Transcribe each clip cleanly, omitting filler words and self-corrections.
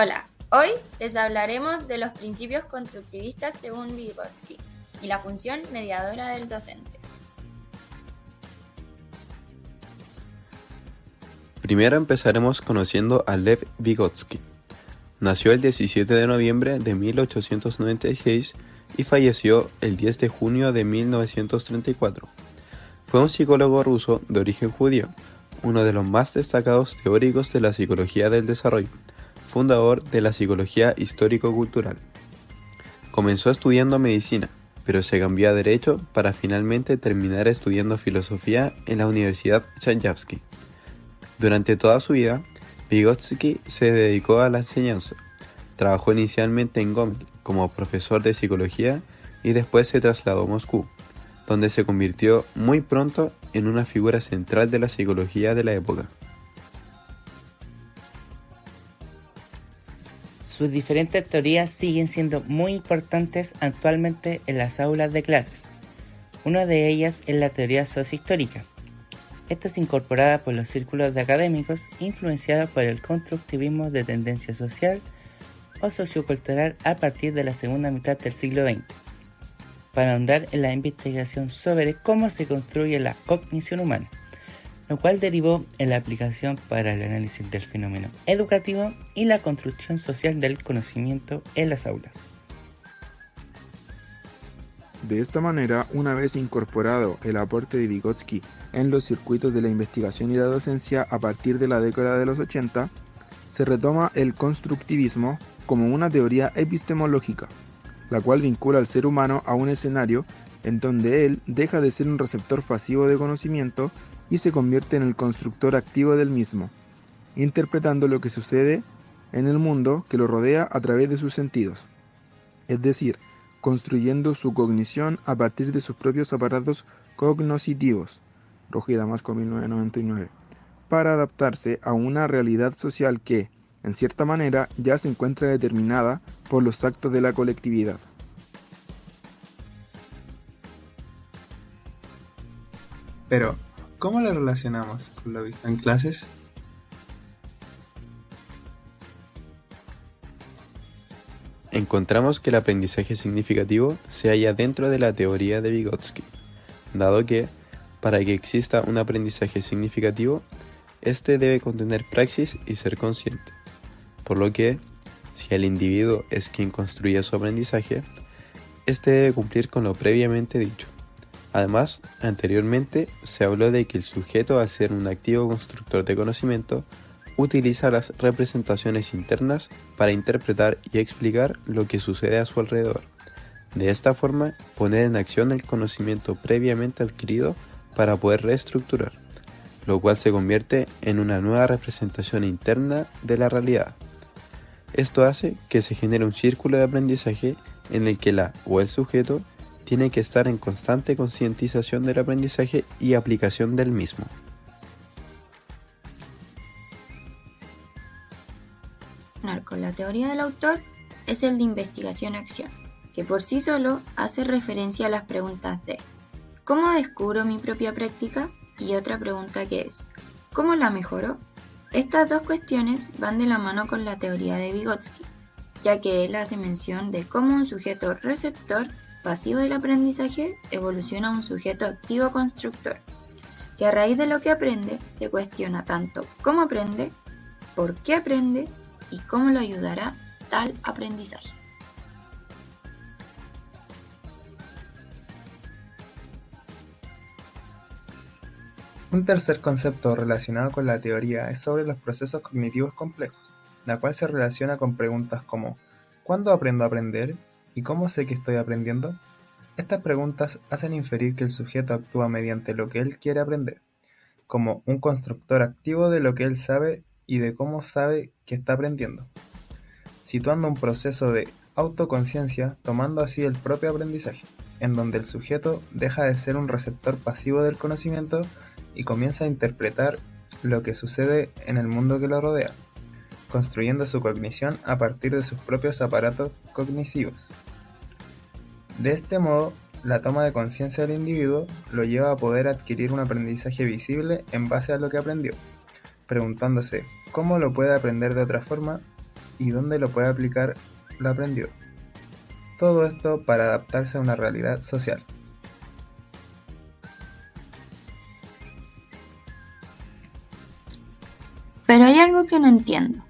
Hola, hoy les hablaremos de los principios constructivistas según Vygotsky y la función mediadora del docente. Primero empezaremos conociendo a Lev Vygotsky. Nació el 17 de noviembre de 1896 y falleció el 10 de junio de 1934. Fue un psicólogo ruso de origen judío, uno de los más destacados teóricos de la psicología del desarrollo, fundador de la psicología histórico-cultural. Comenzó estudiando medicina, pero se cambió a derecho para finalmente terminar estudiando filosofía en la Universidad Chaikovsky. Durante toda su vida, Vygotsky se dedicó a la enseñanza. Trabajó inicialmente en Gomel como profesor de psicología y después se trasladó a Moscú, donde se convirtió muy pronto en una figura central de la psicología de la época. Sus diferentes teorías siguen siendo muy importantes actualmente en las aulas de clases. Una de ellas es la teoría sociohistórica. Esta es incorporada por los círculos de académicos, influenciada por el constructivismo de tendencia social o sociocultural a partir de la segunda mitad del siglo XX, para ahondar en la investigación sobre cómo se construye la cognición humana, lo cual derivó en la aplicación para el análisis del fenómeno educativo y la construcción social del conocimiento en las aulas. De esta manera, una vez incorporado el aporte de Vygotsky en los circuitos de la investigación y la docencia a partir de la década de los 80, se retoma el constructivismo como una teoría epistemológica, la cual vincula al ser humano a un escenario en donde él deja de ser un receptor pasivo de conocimiento y se convierte en el constructor activo del mismo, interpretando lo que sucede en el mundo que lo rodea a través de sus sentidos, es decir, construyendo su cognición a partir de sus propios aparatos cognoscitivos, Rojeda Masco 1999, para adaptarse a una realidad social que, en cierta manera, ya se encuentra determinada por los actos de la colectividad. Pero, ¿cómo lo relacionamos con lo visto en clases? Encontramos que el aprendizaje significativo se halla dentro de la teoría de Vygotsky, dado que, para que exista un aprendizaje significativo, este debe contener praxis y ser consciente. Por lo que, si el individuo es quien construye su aprendizaje, este debe cumplir con lo previamente dicho. Además, anteriormente se habló de que el sujeto, al ser un activo constructor de conocimiento, utiliza las representaciones internas para interpretar y explicar lo que sucede a su alrededor. De esta forma, poner en acción el conocimiento previamente adquirido para poder reestructurar, lo cual se convierte en una nueva representación interna de la realidad. Esto hace que se genere un círculo de aprendizaje en el que la o el sujeto tiene que estar en constante concientización del aprendizaje y aplicación del mismo. Con la teoría del autor es el de investigación-acción, que por sí solo hace referencia a las preguntas de ¿cómo descubro mi propia práctica? Y otra pregunta que es ¿cómo la mejoro? Estas dos cuestiones van de la mano con la teoría de Vygotsky, ya que él hace mención de cómo un sujeto receptor pasivo del aprendizaje evoluciona a un sujeto activo constructor, que a raíz de lo que aprende se cuestiona tanto cómo aprende, por qué aprende y cómo lo ayudará tal aprendizaje. Un tercer concepto relacionado con la teoría es sobre los procesos cognitivos complejos, la cual se relaciona con preguntas como ¿cuándo aprendo a aprender? ¿Y cómo sé que estoy aprendiendo? Estas preguntas hacen inferir que el sujeto actúa mediante lo que él quiere aprender, como un constructor activo de lo que él sabe y de cómo sabe que está aprendiendo, situando un proceso de autoconciencia, tomando así el propio aprendizaje, en donde el sujeto deja de ser un receptor pasivo del conocimiento y comienza a interpretar lo que sucede en el mundo que lo rodea, construyendo su cognición a partir de sus propios aparatos cognitivos. De este modo, la toma de conciencia del individuo lo lleva a poder adquirir un aprendizaje visible en base a lo que aprendió, preguntándose cómo lo puede aprender de otra forma y dónde lo puede aplicar lo aprendido. Todo esto para adaptarse a una realidad social. Pero hay algo que no entiendo.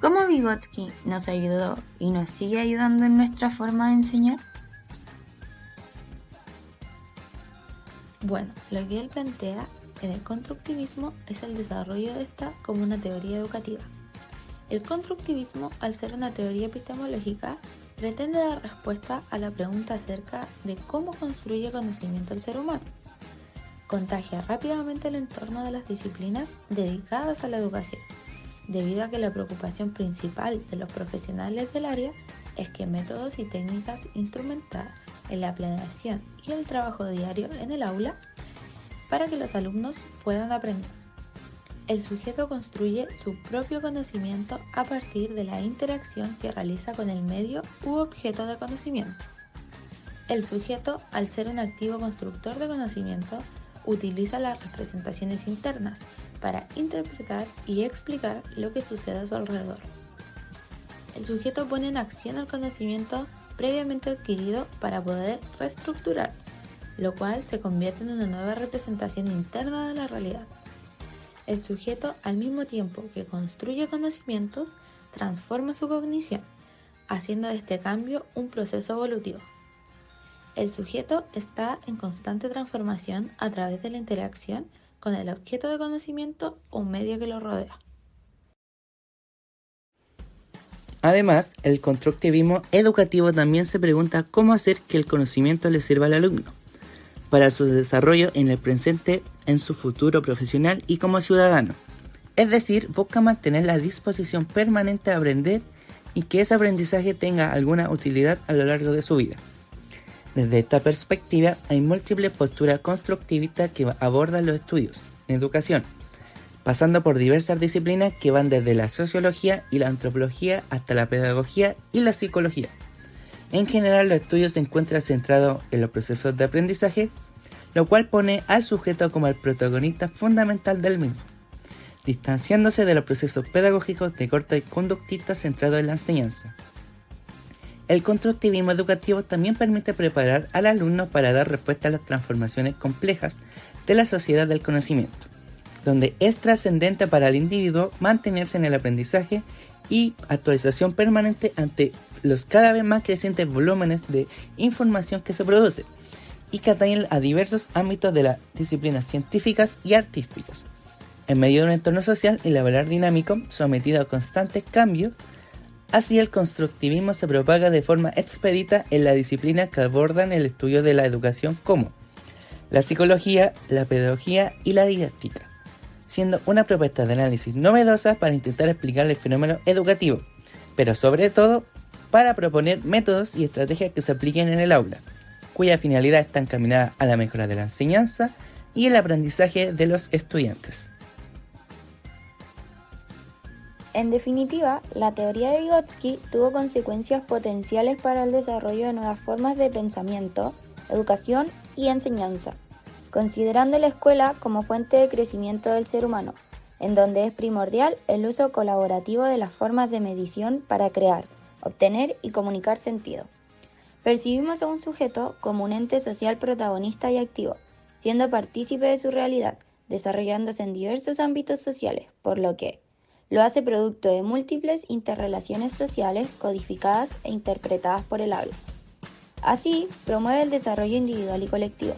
¿Cómo Vygotsky nos ayudó y nos sigue ayudando en nuestra forma de enseñar? Bueno, lo que él plantea en el constructivismo es el desarrollo de esta como una teoría educativa. El constructivismo, al ser una teoría epistemológica, pretende dar respuesta a la pregunta acerca de cómo construye conocimiento el ser humano. Contagia rápidamente el entorno de las disciplinas dedicadas a la educación, debido a que la preocupación principal de los profesionales del área es que métodos y técnicas instrumentadas en la planeación y el trabajo diario en el aula para que los alumnos puedan aprender. El sujeto construye su propio conocimiento a partir de la interacción que realiza con el medio u objeto de conocimiento. El sujeto, al ser un activo constructor de conocimiento, utiliza las representaciones internas para interpretar y explicar lo que sucede a su alrededor. El sujeto pone en acción el conocimiento previamente adquirido para poder reestructurar, lo cual se convierte en una nueva representación interna de la realidad. El sujeto, al mismo tiempo que construye conocimientos, transforma su cognición, haciendo de este cambio un proceso evolutivo. El sujeto está en constante transformación a través de la interacción con el objeto de conocimiento o medio que lo rodea. Además, el constructivismo educativo también se pregunta cómo hacer que el conocimiento le sirva al alumno para su desarrollo en el presente, en su futuro profesional y como ciudadano. Es decir, busca mantener la disposición permanente a aprender y que ese aprendizaje tenga alguna utilidad a lo largo de su vida. Desde esta perspectiva, hay múltiples posturas constructivistas que abordan los estudios en educación, pasando por diversas disciplinas que van desde la sociología y la antropología hasta la pedagogía y la psicología. En general, los estudios se encuentran centrados en los procesos de aprendizaje, lo cual pone al sujeto como el protagonista fundamental del mismo, distanciándose de los procesos pedagógicos de corte conductista centrados en la enseñanza. El constructivismo educativo también permite preparar al alumno para dar respuesta a las transformaciones complejas de la sociedad del conocimiento, donde es trascendente para el individuo mantenerse en el aprendizaje y actualización permanente ante los cada vez más crecientes volúmenes de información que se produce y que atañen a diversos ámbitos de las disciplinas científicas y artísticas, en medio de un entorno social y laboral dinámico sometido a constantes cambios. Así, el constructivismo se propaga de forma expedita en las disciplinas que abordan el estudio de la educación como la psicología, la pedagogía y la didáctica, siendo una propuesta de análisis novedosa para intentar explicar el fenómeno educativo, pero sobre todo para proponer métodos y estrategias que se apliquen en el aula, cuya finalidad está encaminada a la mejora de la enseñanza y el aprendizaje de los estudiantes. En definitiva, la teoría de Vygotsky tuvo consecuencias potenciales para el desarrollo de nuevas formas de pensamiento, educación y enseñanza, considerando la escuela como fuente de crecimiento del ser humano, en donde es primordial el uso colaborativo de las formas de medición para crear, obtener y comunicar sentido. Percibimos a un sujeto como un ente social protagonista y activo, siendo partícipe de su realidad, desarrollándose en diversos ámbitos sociales, por lo que lo hace producto de múltiples interrelaciones sociales codificadas e interpretadas por el habla. Así, promueve el desarrollo individual y colectivo,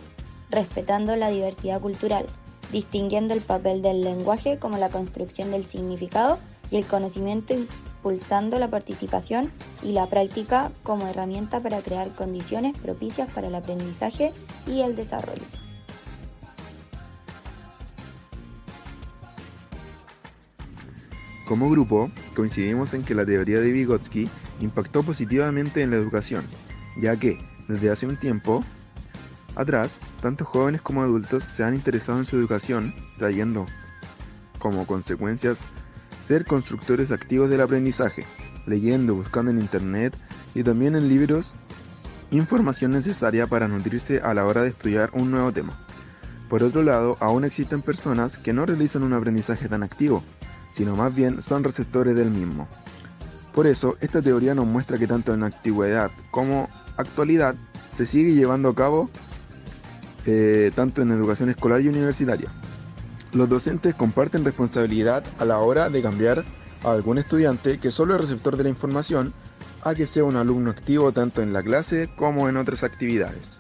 respetando la diversidad cultural, distinguiendo el papel del lenguaje como la construcción del significado y el conocimiento, impulsando la participación y la práctica como herramienta para crear condiciones propicias para el aprendizaje y el desarrollo. Como grupo, coincidimos en que la teoría de Vygotsky impactó positivamente en la educación, ya que, desde hace un tiempo atrás, tanto jóvenes como adultos se han interesado en su educación, trayendo como consecuencias ser constructores activos del aprendizaje, leyendo, buscando en internet y también en libros información necesaria para nutrirse a la hora de estudiar un nuevo tema. Por otro lado, aún existen personas que no realizan un aprendizaje tan activo, sino más bien son receptores del mismo. Por eso, esta teoría nos muestra que tanto en antigüedad como actualidad se sigue llevando a cabo tanto en educación escolar y universitaria. Los docentes comparten responsabilidad a la hora de cambiar a algún estudiante que solo es receptor de la información a que sea un alumno activo tanto en la clase como en otras actividades.